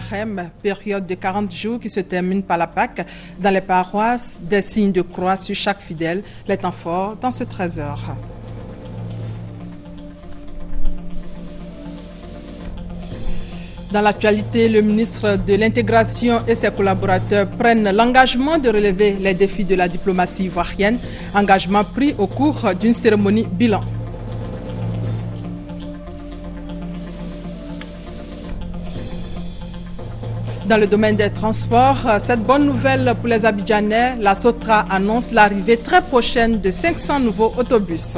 carême, période de 40 jours qui se termine par la Pâque. Dans les paroisses, des signes de croix sur chaque fidèle. Les temps forts dans ce 13 heures. Dans l'actualité, le ministre de l'Intégration et ses collaborateurs prennent l'engagement de relever les défis de la diplomatie ivoirienne, engagement pris au cours d'une cérémonie bilan. Dans le domaine des transports, cette bonne nouvelle pour les Abidjanais, la Sotra annonce l'arrivée très prochaine de 500 nouveaux autobus.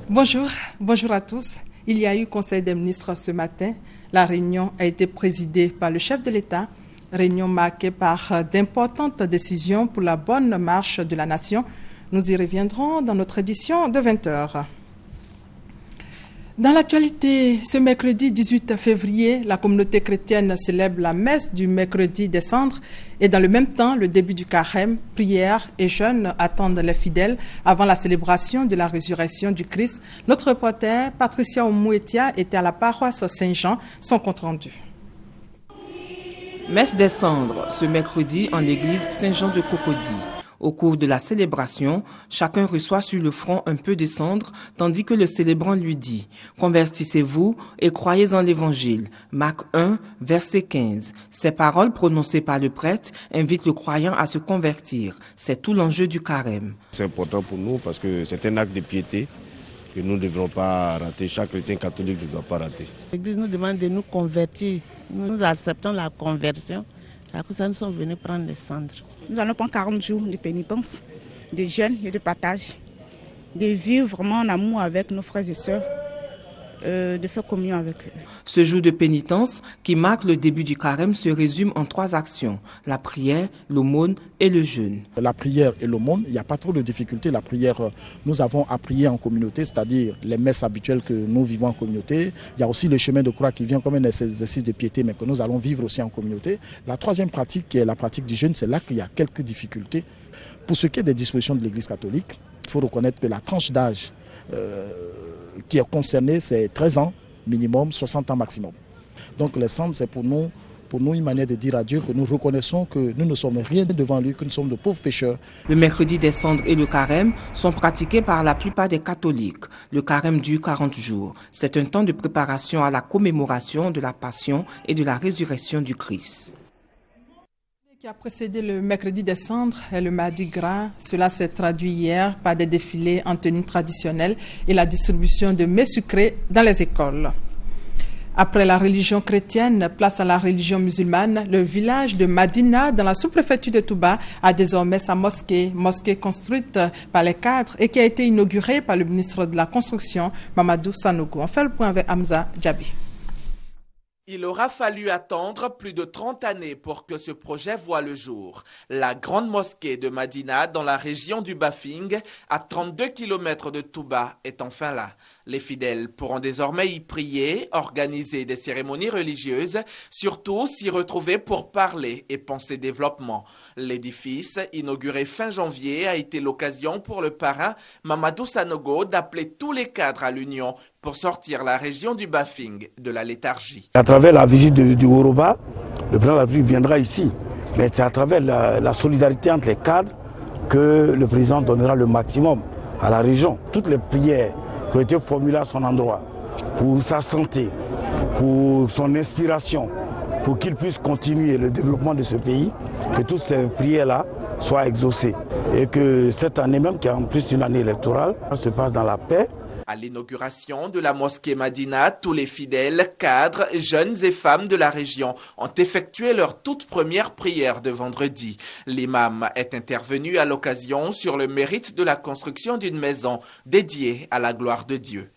Bonjour à tous. Il y a eu Conseil des ministres ce matin. La réunion a été présidée par le chef de l'État. Réunion marquée par d'importantes décisions pour la bonne marche de la nation. Nous y reviendrons dans notre édition de 20h. Dans l'actualité, ce mercredi 18 février, la communauté chrétienne célèbre la messe du mercredi des cendres et dans le même temps, le début du carême, prières et jeûnes attendent les fidèles avant la célébration de la résurrection du Christ. Notre reporter, Patricia Omouetia, était à la paroisse Saint-Jean, son compte rendu. Messe des cendres, ce mercredi en l'église Saint-Jean de Cocody. Au cours de la célébration, chacun reçoit sur le front un peu de cendre, tandis que le célébrant lui dit « Convertissez-vous et croyez en l'Évangile ». Marc 1, verset 15. Ces paroles prononcées par le prêtre invitent le croyant à se convertir. C'est tout l'enjeu du carême. C'est important pour nous parce que c'est un acte de piété que nous ne devrons pas rater. Chaque chrétien catholique ne doit pas rater. L'Église nous demande de nous convertir. Nous acceptons la conversion. C'est pour ça que nous sommes venus prendre les cendres. Nous allons prendre 40 jours de pénitence, de jeûne et de partage, de vivre vraiment en amour avec nos frères et sœurs, de faire communion avec eux. Ce jour de pénitence, qui marque le début du carême, se résume en 3 actions, la prière, l'aumône et le jeûne. La prière et l'aumône, il n'y a pas trop de difficultés. La prière, nous avons à prier en communauté, c'est-à-dire les messes habituelles que nous vivons en communauté. Il y a aussi le chemin de croix qui vient comme un exercice de piété, mais que nous allons vivre aussi en communauté. La troisième pratique, qui est la pratique du jeûne, c'est là qu'il y a quelques difficultés. Pour ce qui est des dispositions de l'Église catholique, il faut reconnaître que la tranche d'âge qui est concernée, c'est 13 ans minimum, 60 ans maximum. Donc les cendres, c'est pour nous une manière de dire à Dieu que nous reconnaissons que nous ne sommes rien devant lui, que nous sommes de pauvres pécheurs. Le mercredi des cendres et le carême sont pratiqués par la plupart des catholiques. Le carême dure 40 jours. C'est un temps de préparation à la commémoration de la passion et de la résurrection du Christ. Qui a précédé le mercredi des cendres et le mardi gras. Cela s'est traduit hier par des défilés en tenue traditionnelle et la distribution de mets sucrés dans les écoles. Après la religion chrétienne, place à la religion musulmane, le village de Madina, dans la sous-préfecture de Touba, a désormais sa mosquée construite par les cadres et qui a été inaugurée par le ministre de la Construction, Mamadou Sanogo. On fait le point avec Hamza Djabi. Il aura fallu attendre plus de 30 années pour que ce projet voie le jour. La grande mosquée de Madina, dans la région du Bafing, à 32 km de Touba, est enfin là. Les fidèles pourront désormais y prier, organiser des cérémonies religieuses, surtout s'y retrouver pour parler et penser développement. L'édifice, inauguré fin janvier, a été l'occasion pour le parrain Mamadou Sanogo d'appeler tous les cadres à l'union pour sortir la région du Bafing de la léthargie. À travers la visite du Woroba, le président de la République viendra ici. Mais c'est à travers la solidarité entre les cadres que le président donnera le maximum à la région. Toutes les prières qui ont été formulées à son endroit, pour sa santé, pour son inspiration, pour qu'il puisse continuer le développement de ce pays, que toutes ces prières-là soient exaucées. Et que cette année même, qui est en plus une année électorale, se passe dans la paix. À l'inauguration de la mosquée Madina, tous les fidèles, cadres, jeunes et femmes de la région ont effectué leur toute première prière de vendredi. L'imam est intervenu à l'occasion sur le mérite de la construction d'une maison dédiée à la gloire de Dieu.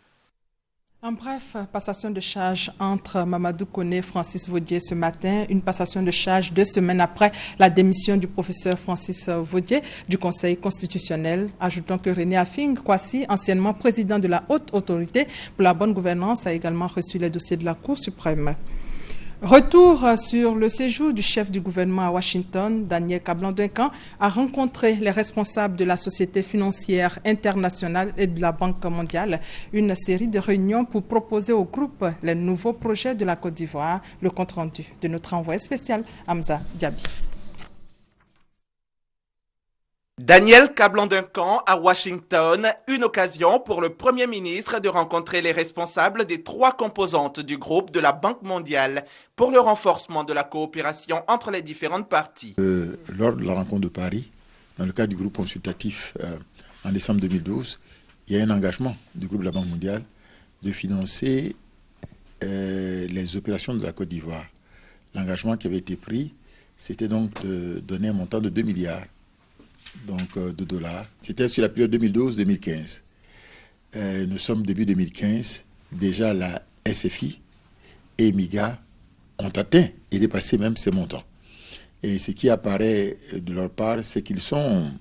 En bref, passation de charge entre Mamadou Koné et Francis Vaudier ce matin. Une passation de charge 2 semaines après la démission du professeur Francis Vaudier du Conseil constitutionnel. Ajoutons que René Afing Kwasi, anciennement président de la Haute Autorité pour la bonne gouvernance, a également reçu les dossiers de la Cour suprême. Retour sur le séjour du chef du gouvernement à Washington. Daniel Kablan-Duncan a rencontré les responsables de la Société financière internationale et de la Banque mondiale. Une série de réunions pour proposer au groupe les nouveaux projets de la Côte d'Ivoire. Le compte-rendu de notre envoyé spécial, Hamza Diaby. Daniel Kablan-Duncan à Washington, une occasion pour le Premier ministre de rencontrer les responsables des 3 composantes du groupe de la Banque mondiale pour le renforcement de la coopération entre les différentes parties. Lors de la rencontre de Paris, dans le cadre du groupe consultatif en décembre 2012, il y a un engagement du groupe de la Banque mondiale de financer les opérations de la Côte d'Ivoire. L'engagement qui avait été pris, c'était donc de donner un montant de 2 milliards. De dollars. C'était sur la période 2012-2015. Nous sommes début 2015. Déjà, la SFI et MIGA ont atteint et dépassé même ces montants. Et ce qui apparaît de leur part, c'est qu'ils sont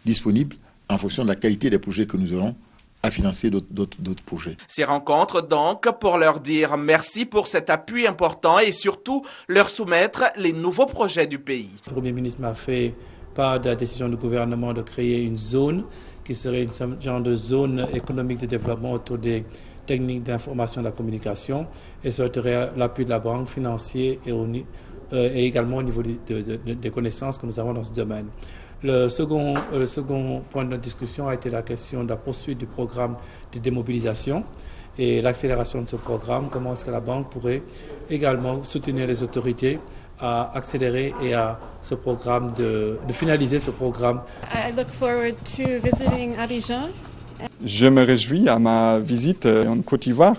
disponibles en fonction de la qualité des projets que nous aurons à financer d'autres projets. Ces rencontres donc pour leur dire merci pour cet appui important et surtout leur soumettre les nouveaux projets du pays. Le Premier ministre m'a fait part de la décision du gouvernement de créer une zone qui serait une genre de zone économique de développement autour des techniques d'information et de la communication et ça serait l'appui de la banque financière et également au niveau des connaissances que nous avons dans ce domaine. Le second point de notre discussion a été la question de la poursuite du programme de démobilisation et l'accélération de ce programme. Comment est-ce que la banque pourrait également soutenir les autorités à accélérer et à ce programme de finaliser ce programme. I look forward to visiting Abidjan. Je me réjouis à ma visite en Côte d'Ivoire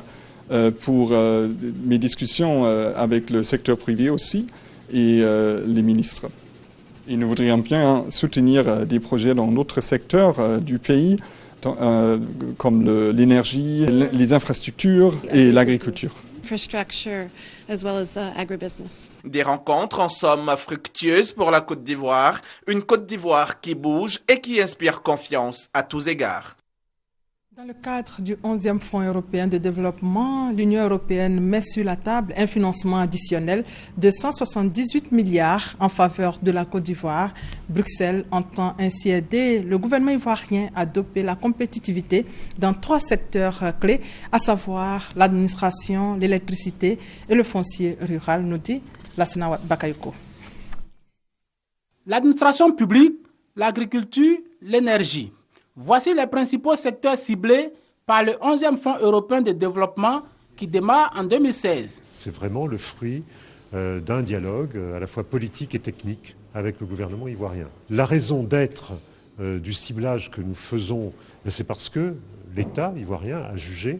pour mes discussions avec le secteur privé aussi et les ministres. Et nous voudrions bien soutenir des projets dans d'autres secteurs du pays, comme l'énergie, les infrastructures et l'agriculture. As well as agribusiness. Des rencontres en somme fructueuses pour la Côte d'Ivoire, une Côte d'Ivoire qui bouge et qui inspire confiance à tous égards. Dans le cadre du 11e Fonds européen de développement, l'Union européenne met sur la table un financement additionnel de 178 milliards en faveur de la Côte d'Ivoire. Bruxelles entend ainsi aider le gouvernement ivoirien à doper la compétitivité dans 3 secteurs clés, à savoir l'administration, l'électricité et le foncier rural, nous dit Lassina Bakayoko. L'administration publique, l'agriculture, l'énergie. Voici les principaux secteurs ciblés par le 11e Fonds européen de développement qui démarre en 2016. C'est vraiment le fruit d'un dialogue à la fois politique et technique avec le gouvernement ivoirien. La raison d'être du ciblage que nous faisons, c'est parce que l'État ivoirien a jugé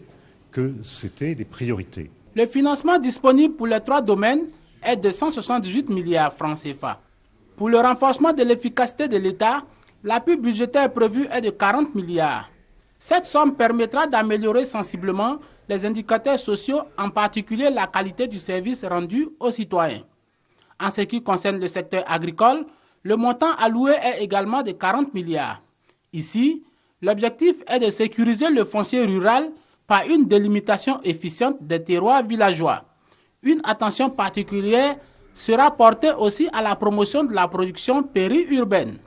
que c'était des priorités. Le financement disponible pour les 3 domaines est de 178 milliards francs CFA. Pour le renforcement de l'efficacité de l'État, l'appui budgétaire prévu est de 40 milliards. Cette somme permettra d'améliorer sensiblement les indicateurs sociaux, en particulier la qualité du service rendu aux citoyens. En ce qui concerne le secteur agricole, le montant alloué est également de 40 milliards. Ici, l'objectif est de sécuriser le foncier rural par une délimitation efficiente des terroirs villageois. Une attention particulière sera portée aussi à la promotion de la production périurbaine.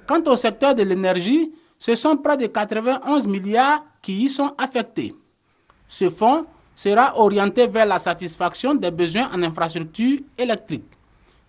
Quant au secteur de l'énergie, ce sont près de 91 milliards qui y sont affectés. Ce fonds sera orienté vers la satisfaction des besoins en infrastructures électriques.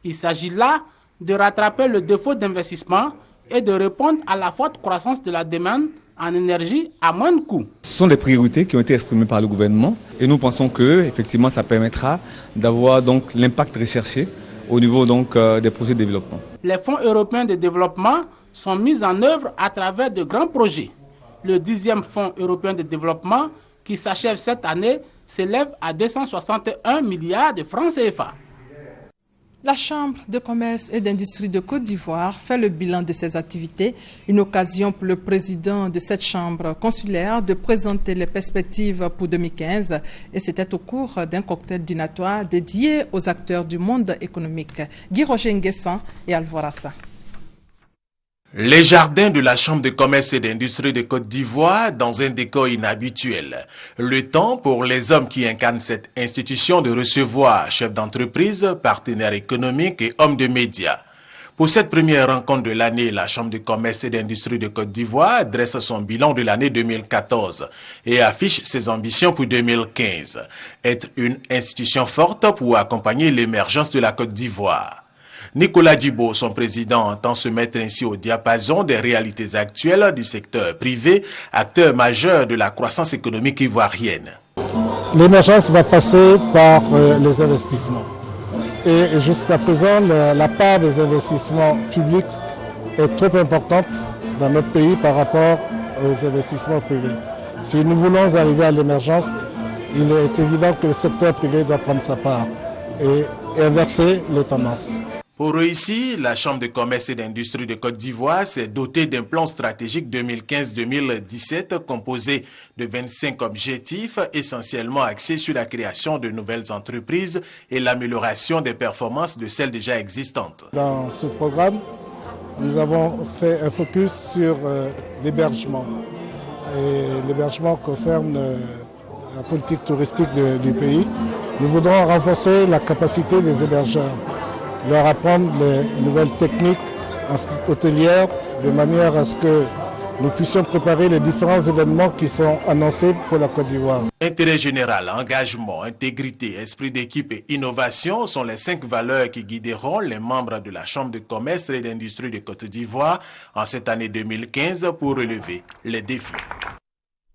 Il s'agit là de rattraper le défaut d'investissement et de répondre à la forte croissance de la demande en énergie à moindre coût. Ce sont des priorités qui ont été exprimées par le gouvernement et nous pensons que effectivement ça permettra d'avoir donc l'impact recherché au niveau donc des projets de développement. Les fonds européens de développement sont mis en œuvre à travers de grands projets. Le 10e Fonds européen de développement, qui s'achève cette année, s'élève à 261 milliards de francs CFA. La Chambre de commerce et d'industrie de Côte d'Ivoire fait le bilan de ses activités. Une occasion pour le président de cette chambre consulaire de présenter les perspectives pour 2015. Et c'était au cours d'un cocktail dînatoire dédié aux acteurs du monde économique. Guy Roger Nguessan et Alvorassa. Les jardins de la Chambre de commerce et d'industrie de Côte d'Ivoire dans un décor inhabituel. Le temps pour les hommes qui incarnent cette institution de recevoir chefs d'entreprise, partenaires économiques et hommes de médias. Pour cette première rencontre de l'année, la Chambre de commerce et d'industrie de Côte d'Ivoire dresse son bilan de l'année 2014 et affiche ses ambitions pour 2015. Être une institution forte pour accompagner l'émergence de la Côte d'Ivoire. Nicolas Djibo, son président, entend se mettre ainsi au diapason des réalités actuelles du secteur privé, acteur majeur de la croissance économique ivoirienne. L'émergence va passer par les investissements. Et jusqu'à présent, la part des investissements publics est trop importante dans notre pays par rapport aux investissements privés. Si nous voulons arriver à l'émergence, il est évident que le secteur privé doit prendre sa part et inverser les tendances. Pour eux ici, la Chambre de commerce et d'industrie de Côte d'Ivoire s'est dotée d'un plan stratégique 2015-2017 composé de 25 objectifs essentiellement axés sur la création de nouvelles entreprises et l'amélioration des performances de celles déjà existantes. Dans ce programme, nous avons fait un focus sur l'hébergement. Et l'hébergement concerne la politique touristique du pays. Nous voudrons renforcer la capacité des hébergeurs, leur apprendre les nouvelles techniques hôtelières de manière à ce que nous puissions préparer les différents événements qui sont annoncés pour la Côte d'Ivoire. Intérêt général, engagement, intégrité, esprit d'équipe et innovation sont les 5 valeurs qui guideront les membres de la Chambre de commerce et d'industrie de Côte d'Ivoire en cette année 2015 pour relever les défis.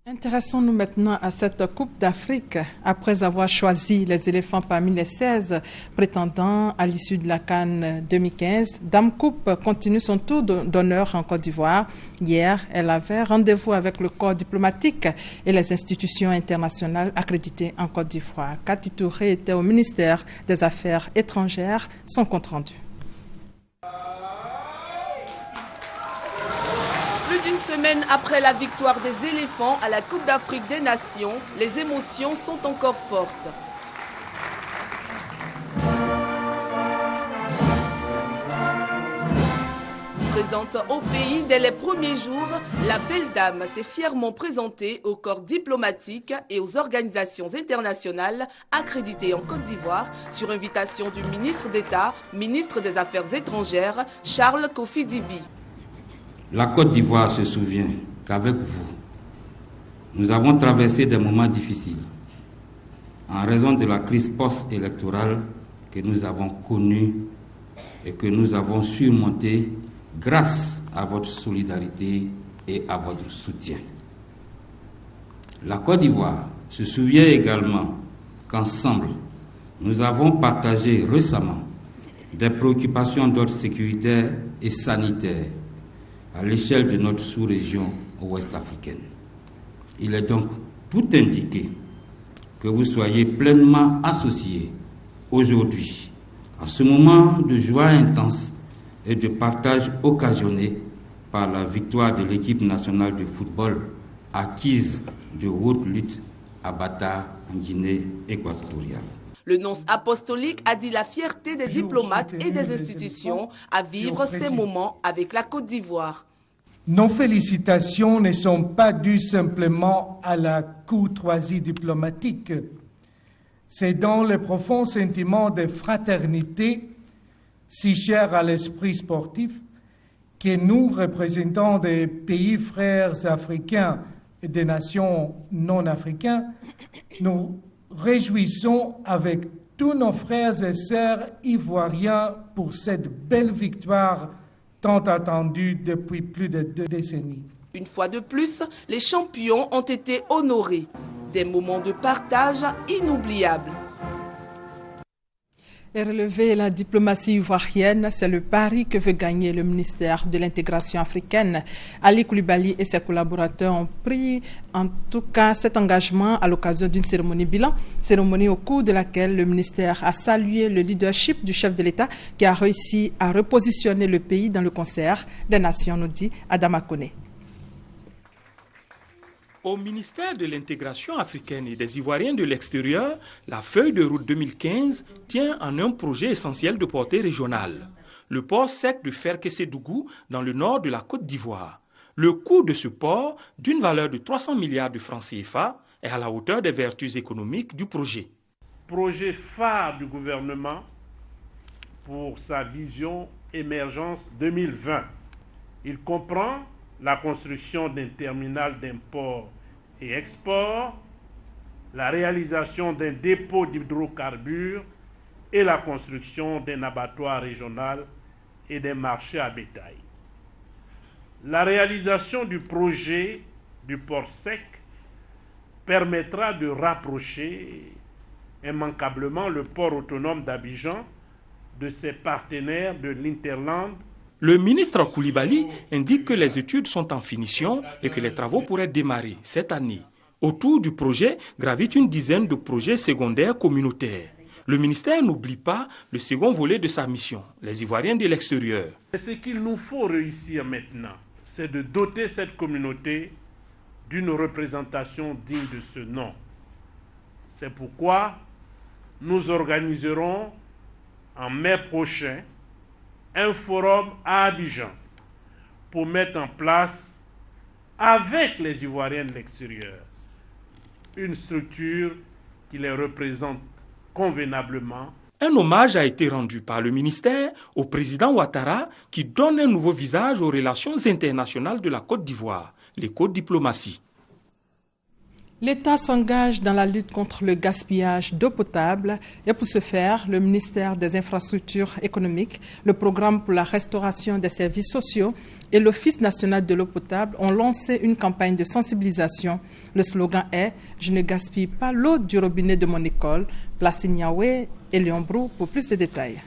Intéressons-nous maintenant à cette Coupe d'Afrique. Après avoir choisi les éléphants parmi les 16 prétendants à l'issue de la CAN 2015, Dame Coupe continue son tour d'honneur en Côte d'Ivoire. Hier, elle avait rendez-vous avec le corps diplomatique et les institutions internationales accréditées en Côte d'Ivoire. Cathy Touré était au ministère des Affaires étrangères. Son compte rendu. Plus d'une semaine après la victoire des éléphants à la Coupe d'Afrique des Nations, les émotions sont encore fortes. Présente au pays dès les premiers jours, la belle dame s'est fièrement présentée au corps diplomatique et aux organisations internationales accréditées en Côte d'Ivoire sur invitation du ministre d'État, ministre des Affaires étrangères, Charles Kofi Dibi. La Côte d'Ivoire se souvient qu'avec vous, nous avons traversé des moments difficiles en raison de la crise post-électorale que nous avons connue et que nous avons surmontée grâce à votre solidarité et à votre soutien. La Côte d'Ivoire se souvient également qu'ensemble, nous avons partagé récemment des préoccupations d'ordre sécuritaire et sanitaire à l'échelle de notre sous-région ouest-africaine. Il est donc tout indiqué que vous soyez pleinement associés aujourd'hui à ce moment de joie intense et de partage occasionné par la victoire de l'équipe nationale de football acquise de haute lutte à Bata, en Guinée équatoriale. Le nonce apostolique a dit la fierté des diplomates et des institutions à vivre ces moments avec la Côte d'Ivoire. Nos félicitations ne sont pas dues simplement à la courtoisie diplomatique. C'est dans le profond sentiment de fraternité, si cher à l'esprit sportif, que nous, représentants des pays frères africains et des nations non africaines, nous réjouissons avec tous nos frères et sœurs ivoiriens pour cette belle victoire tant attendue depuis plus de 2 décennies. Une fois de plus, les champions ont été honorés. Des moments de partage inoubliables. Et relever la diplomatie ivoirienne, c'est le pari que veut gagner le ministère de l'intégration africaine. Ali Koulibaly et ses collaborateurs ont pris en tout cas cet engagement à l'occasion d'une cérémonie bilan, cérémonie au cours de laquelle le ministère a salué le leadership du chef de l'État qui a réussi à repositionner le pays dans le concert des nations, nous dit Adama Koné. Au ministère de l'intégration africaine et des Ivoiriens de l'extérieur, la feuille de route 2015 tient en un projet essentiel de portée régionale. le port sec de Ferkessédougou dans le nord de la Côte d'Ivoire. Le coût de ce port, d'une valeur de 300 milliards de francs CFA, est à la hauteur des vertus économiques du projet. Projet phare du gouvernement pour sa vision Émergence 2020. Il comprend la construction d'un terminal d'import et export, la réalisation d'un dépôt d'hydrocarbures et la construction d'un abattoir régional et des marchés à bétail. La réalisation du projet du port sec permettra de rapprocher immanquablement le port autonome d'Abidjan de ses partenaires de l'Interland. Le ministre Koulibaly indique que les études sont en finition et que les travaux pourraient démarrer cette année. Autour du projet gravitent une dizaine de projets secondaires communautaires. Le ministère n'oublie pas le second volet de sa mission, les Ivoiriens de l'extérieur. Ce qu'il nous faut réussir maintenant, c'est de doter cette communauté d'une représentation digne de ce nom. C'est pourquoi nous organiserons en mai prochain un forum à Abidjan pour mettre en place, avec les Ivoiriens de l'extérieur, une structure qui les représente convenablement. Un hommage a été rendu par le ministère au président Ouattara qui donne un nouveau visage aux relations internationales de la Côte d'Ivoire, l'éco-diplomatie. L'État s'engage dans la lutte contre le gaspillage d'eau potable et pour ce faire, le ministère des Infrastructures économiques, le programme pour la restauration des services sociaux et l'Office national de l'eau potable ont lancé une campagne de sensibilisation. Le slogan est « Je ne gaspille pas l'eau du robinet de mon école ». Placine Niawé et Léon Brou pour plus de détails.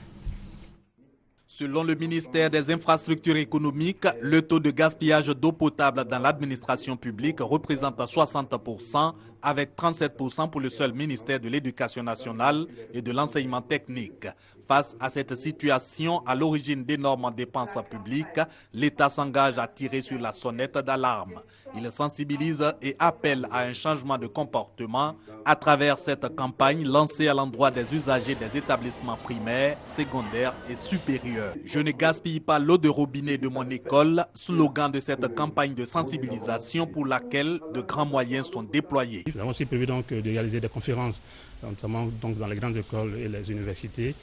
Selon le ministère des Infrastructures économiques, le taux de gaspillage d'eau potable dans l'administration publique représente 60%, avec 37% pour le seul ministère de l'Éducation nationale et de l'enseignement technique. Face à cette situation à l'origine d'énormes dépenses publiques, l'État s'engage à tirer sur la sonnette d'alarme. Il sensibilise et appelle à un changement de comportement à travers cette campagne lancée à l'endroit des usagers des établissements primaires, secondaires et supérieurs. Je ne gaspille pas l'eau de robinet de mon école, slogan de cette campagne de sensibilisation pour laquelle de grands moyens sont déployés. Nous avons aussi prévu donc de réaliser des conférences, notamment donc dans les grandes écoles et les universités,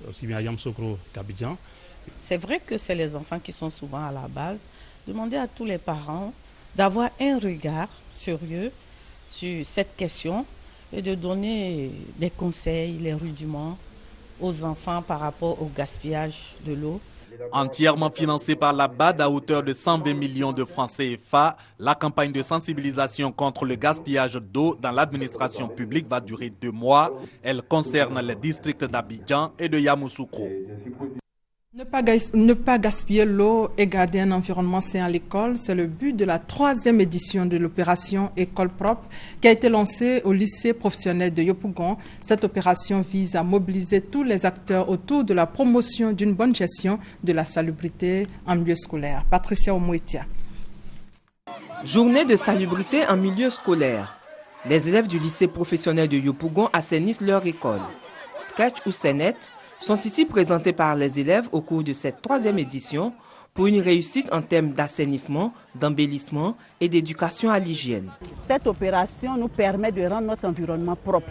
aussi bien à Yamoussoukro qu'Abidjan. C'est vrai que c'est les enfants qui sont souvent à la base. Demandez à tous les parents d'avoir un regard sérieux sur cette question et de donner des conseils, les rudiments aux enfants par rapport au gaspillage de l'eau. Entièrement financée par la BAD à hauteur de 120 millions de francs CFA, la campagne de sensibilisation contre le gaspillage d'eau dans l'administration publique va durer 2 mois. Elle concerne les districts d'Abidjan et de Yamoussoukro. Ne pas gaspiller l'eau et garder un environnement sain à l'école, c'est le but de la 3e édition de l'opération École propre qui a été lancée au lycée professionnel de Yopougon. Cette opération vise à mobiliser tous les acteurs autour de la promotion d'une bonne gestion de la salubrité en milieu scolaire. Patricia Omouetia. Journée de salubrité en milieu scolaire. Les élèves du lycée professionnel de Yopougon assainissent leur école. Sketch ou scénettes sont ici présentés par les élèves au cours de cette 3e édition pour une réussite en termes d'assainissement, d'embellissement et d'éducation à l'hygiène. Cette opération nous permet de rendre notre environnement propre.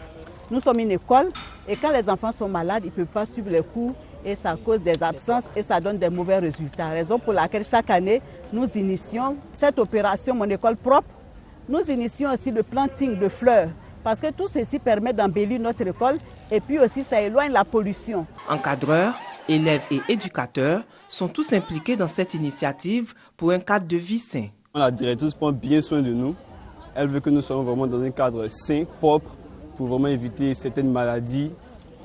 Nous sommes une école et quand les enfants sont malades, ils ne peuvent pas suivre les cours et ça cause des absences et ça donne des mauvais résultats. Raison pour laquelle chaque année, nous initions cette opération Mon école propre. Nous initions aussi le planting de fleurs parce que tout ceci permet d'embellir notre école et puis aussi ça éloigne la pollution. Encadreurs, élèves et éducateurs sont tous impliqués dans cette initiative pour un cadre de vie sain. La directrice prend bien soin de nous. Elle veut que nous soyons vraiment dans un cadre sain, propre, pour vraiment éviter certaines maladies.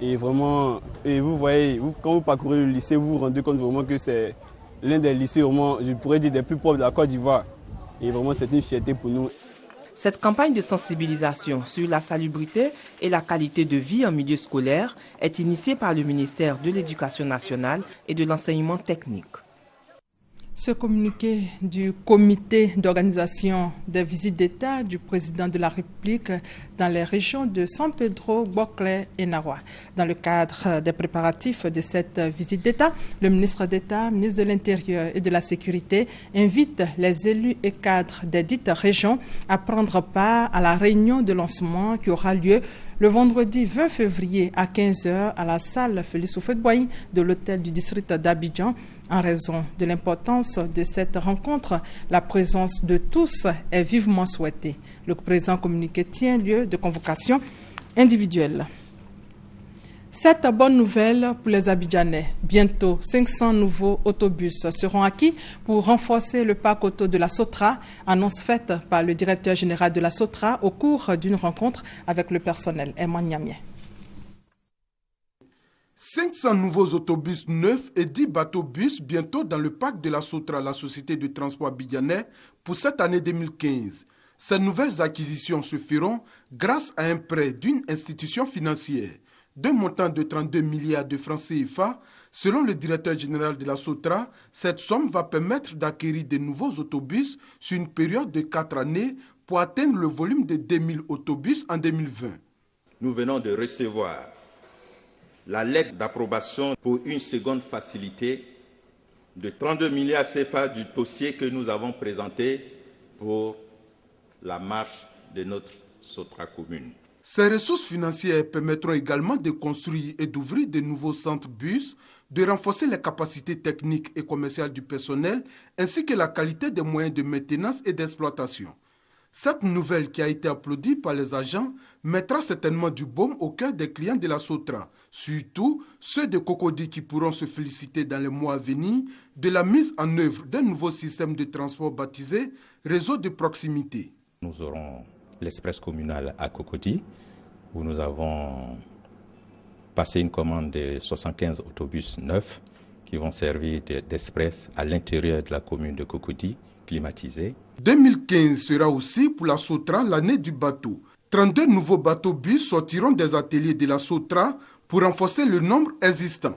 Et vraiment, et vous voyez, quand vous parcourez le lycée, vous vous rendez compte vraiment que c'est l'un des lycées, vraiment, je pourrais dire, des plus propres de la Côte d'Ivoire. Et vraiment, c'est une fierté pour nous. Cette campagne de sensibilisation sur la salubrité et la qualité de vie en milieu scolaire est initiée par le ministère de l'Éducation nationale et de l'enseignement technique. Ce communiqué du comité d'organisation des visites d'État du président de la République dans les régions de San Pedro, Boclé et Nawa. Dans le cadre des préparatifs de cette visite d'État, le ministre d'État, ministre de l'Intérieur et de la Sécurité invite les élus et cadres des dites régions à prendre part à la réunion de lancement qui aura lieu le vendredi 20 février à 15h à la salle Félix Houphouët-Boigny de l'hôtel du district d'Abidjan. En raison de l'importance de cette rencontre, la présence de tous est vivement souhaitée. Le présent communiqué tient lieu de convocation individuelle. Cette bonne nouvelle pour les Abidjanais. Bientôt, 500 nouveaux autobus seront acquis pour renforcer le parc auto de la Sotra, annonce faite par le directeur général de la Sotra au cours d'une rencontre avec le personnel. Emmanuel Niamien. 500 nouveaux autobus neufs et 10 bateaux-bus bientôt dans le parc de la Sotra, la société de transport abidjanais, pour cette année 2015. Ces nouvelles acquisitions se feront grâce à un prêt d'une institution financière d'un montant de 32 milliards de francs CFA. Selon le directeur général de la Sotra, cette somme va permettre d'acquérir de nouveaux autobus sur une période de 4 années pour atteindre le volume de 2000 autobus en 2020. Nous venons de recevoir la lettre d'approbation pour une seconde facilité de 32 milliards CFA du dossier que nous avons présenté pour la marche de notre Sotra commune. Ces ressources financières permettront également de construire et d'ouvrir de nouveaux centres bus, de renforcer les capacités techniques et commerciales du personnel, ainsi que la qualité des moyens de maintenance et d'exploitation. Cette nouvelle qui a été applaudie par les agents mettra certainement du baume au cœur des clients de la Sotra, surtout ceux de Cocody qui pourront se féliciter dans les mois à venir de la mise en œuvre d'un nouveau système de transport baptisé réseau de proximité. Nous aurons l'express communal à Cocody, où nous avons passé une commande de 75 autobus neufs qui vont servir d'express à l'intérieur de la commune de Cocody, climatisés. 2015 sera aussi pour la Sotra l'année du bateau. 32 nouveaux bateaux-bus sortiront des ateliers de la Sotra pour renforcer le nombre existant.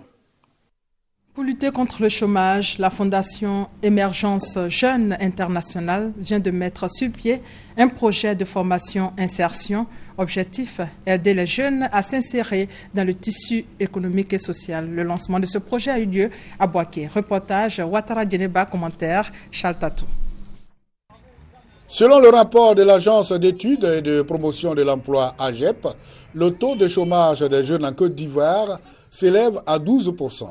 Pour lutter contre le chômage, la Fondation Émergence Jeunes Internationale vient de mettre sur pied un projet de formation-insertion. Objectif, aider les jeunes à s'insérer dans le tissu économique et social. Le lancement de ce projet a eu lieu à Boaké. Reportage Ouattara Djeneba, commentaire Charles Tatou. Selon le rapport de l'Agence d'études et de promotion de l'emploi AGEP, le taux de chômage des jeunes en Côte d'Ivoire s'élève à 12%.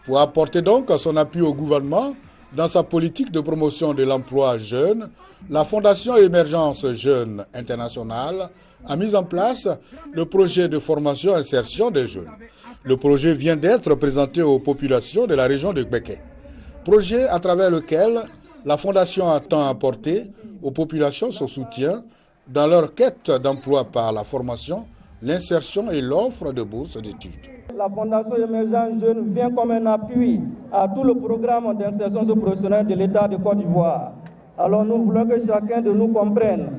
Pour apporter donc son appui au gouvernement dans sa politique de promotion de l'emploi jeune, la Fondation Émergence Jeunes Internationale a mis en place le projet de formation-insertion des jeunes. Le projet vient d'être présenté aux populations de la région de Béké. Projet à travers lequel la Fondation attend apporter aux populations son soutien dans leur quête d'emploi par la formation, l'insertion et l'offre de bourses d'études. La Fondation Émergence Jeunes vient comme un appui à tout le programme d'insertion professionnelle de l'État de Côte d'Ivoire. Alors nous voulons que chacun de nous comprenne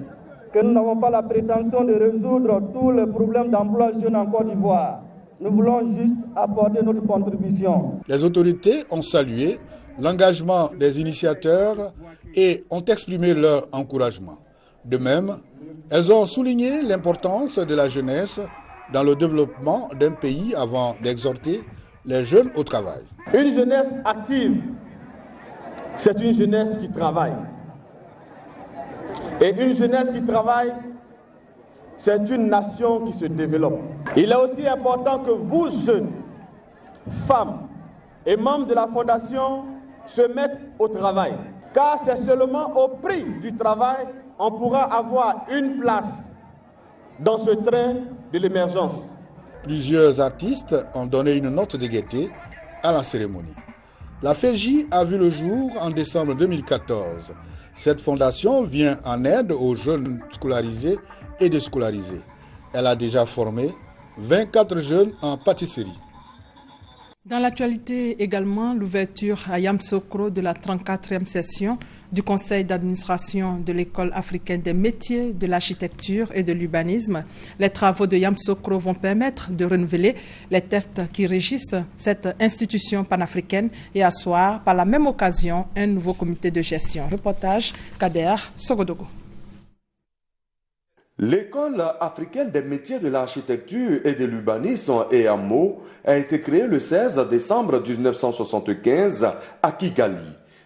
que nous n'avons pas la prétention de résoudre tous les problèmes d'emploi jeune en Côte d'Ivoire. Nous voulons juste apporter notre contribution. Les autorités ont salué l'engagement des initiateurs et ont exprimé leur encouragement. De même, elles ont souligné l'importance de la jeunesse dans le développement d'un pays avant d'exhorter les jeunes au travail. Une jeunesse active, c'est une jeunesse qui travaille. Et une jeunesse qui travaille, c'est une nation qui se développe. Il est aussi important que vous, jeunes, femmes et membres de la Fondation, se mettent au travail. Car c'est seulement au prix du travail on pourra avoir une place dans ce train de l'émergence. Plusieurs artistes ont donné une note de gaieté à la cérémonie. La FEJ a vu le jour en décembre 2014. Cette fondation vient en aide aux jeunes scolarisés et déscolarisés. Elle a déjà formé 24 jeunes en pâtisserie. Dans l'actualité également, l'ouverture à Yamoussoukro de la 34e session du conseil d'administration de l'École africaine des métiers de l'architecture et de l'urbanisme. Les travaux de Yamoussoukro vont permettre de renouveler les tests qui régissent cette institution panafricaine et asseoir par la même occasion un nouveau comité de gestion. Reportage Kader Sogodogo. L'École africaine des métiers de l'architecture et de l'urbanisme EAMO a été créée le 16 décembre 1975 à Kigali.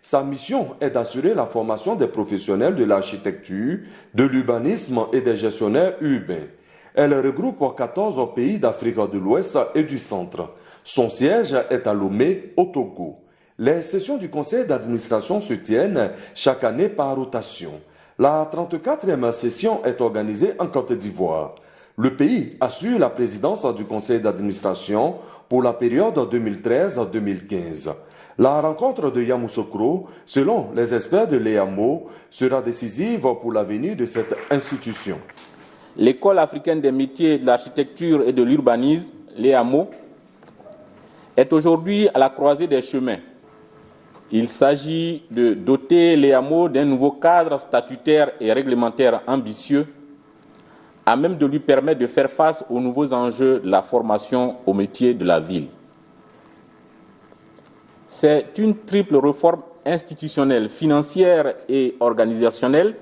Sa mission est d'assurer la formation des professionnels de l'architecture, de l'urbanisme et des gestionnaires urbains. Elle regroupe 14 pays d'Afrique de l'Ouest et du Centre. Son siège est à Lomé, au Togo. Les sessions du conseil d'administration se tiennent chaque année par rotation. La 34e session est organisée en Côte d'Ivoire. Le pays assure la présidence du conseil d'administration pour la période 2013-2015. La rencontre de Yamoussoukro, selon les experts de l'EAMO, sera décisive pour l'avenir de cette institution. L'École africaine des métiers de l'architecture et de l'urbanisme, l'EAMO, est aujourd'hui à la croisée des chemins. Il s'agit de doter l'EAMO d'un nouveau cadre statutaire et réglementaire ambitieux, à même de lui permettre de faire face aux nouveaux enjeux de la formation au métier de la ville. C'est une triple réforme institutionnelle, financière et organisationnelle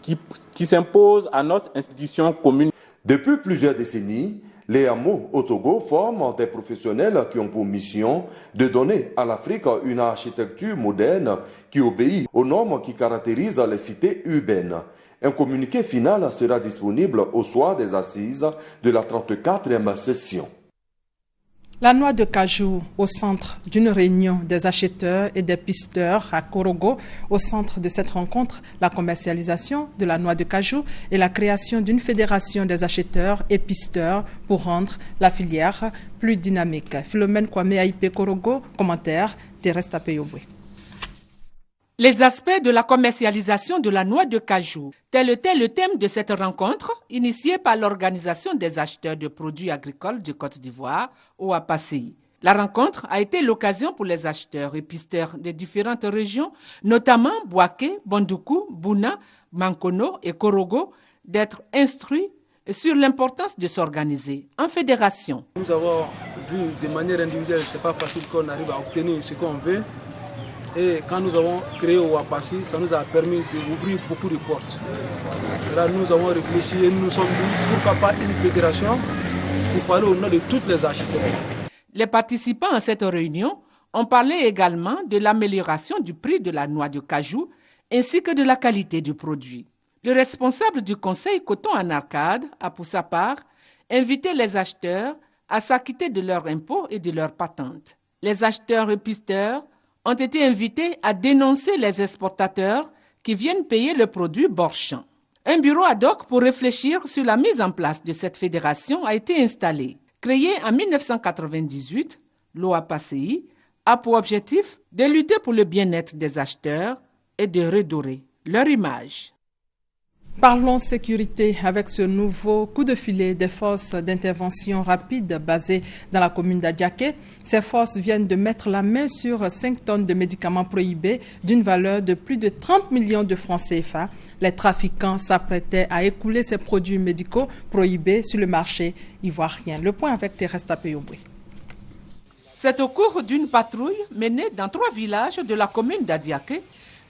qui s'impose à notre institution commune. Depuis plusieurs décennies, l'EAMO au Togo forme des professionnels qui ont pour mission de donner à l'Afrique une architecture moderne qui obéit aux normes qui caractérisent les cités urbaines. Un communiqué final sera disponible au soir des assises de la 34e session. La noix de cajou au centre d'une réunion des acheteurs et des pisteurs à Korogo. Au centre de cette rencontre, la commercialisation de la noix de cajou et la création d'une fédération des acheteurs et pisteurs pour rendre la filière plus dynamique. Philomène Kwame Aïpe Korogo, commentaire Thérèse Tapeyobwe. Les aspects de la commercialisation de la noix de cajou, tel était le thème de cette rencontre initiée par l'Organisation des acheteurs de produits agricoles de Côte d'Ivoire, OAPACI. La rencontre a été l'occasion pour les acheteurs et pisteurs des différentes régions, notamment Bouaké, Bondoukou, Bouna, Mankono et Korogo, d'être instruits sur l'importance de s'organiser en fédération. Nous avons vu de manière individuelle, ce n'est pas facile qu'on arrive à obtenir ce qu'on veut. Et quand nous avons créé OAPACI, ça nous a permis d'ouvrir beaucoup de portes. Là, nous avons réfléchi et nous nous sommes dit pourquoi pas une fédération pour parler au nom de toutes les acheteurs. Les participants à cette réunion ont parlé également de l'amélioration du prix de la noix de cajou ainsi que de la qualité du produit. Le responsable du conseil Coton en Arcade a pour sa part invité les acheteurs à s'acquitter de leurs impôts et de leurs patentes. Les acheteurs et pisteurs ont été invités à dénoncer les exportateurs qui viennent payer le produit bord champ. Un bureau ad hoc pour réfléchir sur la mise en place de cette fédération a été installé. Créé en 1998, l'OAPACI a pour objectif de lutter pour le bien-être des acheteurs et de redorer leur image. Parlons sécurité avec ce nouveau coup de filet des forces d'intervention rapide basées dans la commune d'Adiaké. Ces forces viennent de mettre la main sur 5 tonnes de médicaments prohibés d'une valeur de plus de 30 millions de francs CFA. Les trafiquants s'apprêtaient à écouler ces produits médicaux prohibés sur le marché ivoirien. Le point avec Thérèse Tapeyobwe. C'est au cours d'une patrouille menée dans 3 villages de la commune d'Adiaké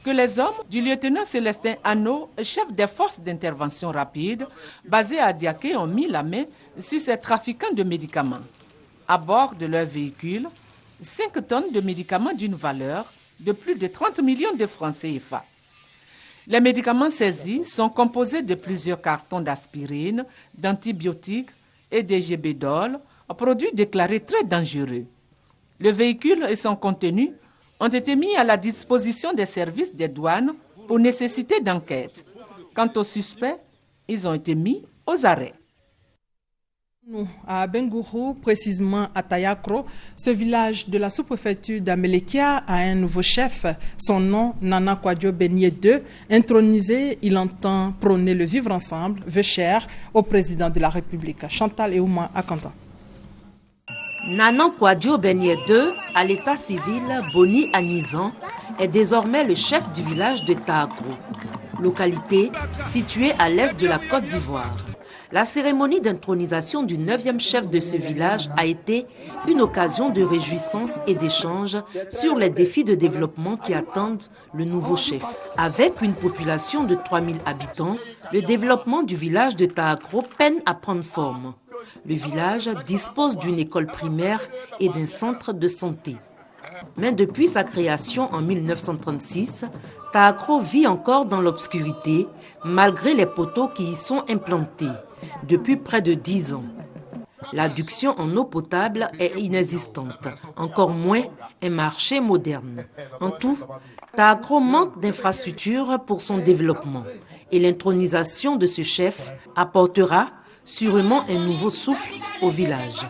que les hommes du lieutenant Célestin Anneau, chef des forces d'intervention rapide, basés à Adiaké, ont mis la main sur ces trafiquants de médicaments. À bord de leur véhicule, 5 tonnes de médicaments d'une valeur de plus de 30 millions de francs CFA. Les médicaments saisis sont composés de plusieurs cartons d'aspirine, d'antibiotiques et de gébédol, produits déclarés très dangereux. Le véhicule et son contenu ont été mis à la disposition des services des douanes pour nécessité d'enquête. Quant aux suspects, ils ont été mis aux arrêts. À Bengourou, précisément à Tayakro, ce village de la sous-préfecture d'Amélékia a un nouveau chef. Son nom, Nana Kwadjo Benye II. Intronisé, il entend prôner le vivre ensemble, veut cher au président de la République. Chantal Eouma à Canton. Nanan Kouadio Benyé II, à l'état civil Boni Anizan, est désormais le chef du village de Taakro, localité située à l'est de la Côte d'Ivoire. La cérémonie d'intronisation du 9e chef de ce village a été une occasion de réjouissance et d'échange sur les défis de développement qui attendent le nouveau chef. Avec une population de 3000 habitants, le développement du village de Taakro peine à prendre forme. Le village dispose d'une école primaire et d'un centre de santé. Mais depuis sa création en 1936, Taakro vit encore dans l'obscurité, malgré les poteaux qui y sont implantés depuis près de 10 ans. L'adduction en eau potable est inexistante, encore moins un marché moderne. En tout, Taakro manque d'infrastructures pour son développement et l'intronisation de ce chef apportera sûrement un nouveau souffle au village.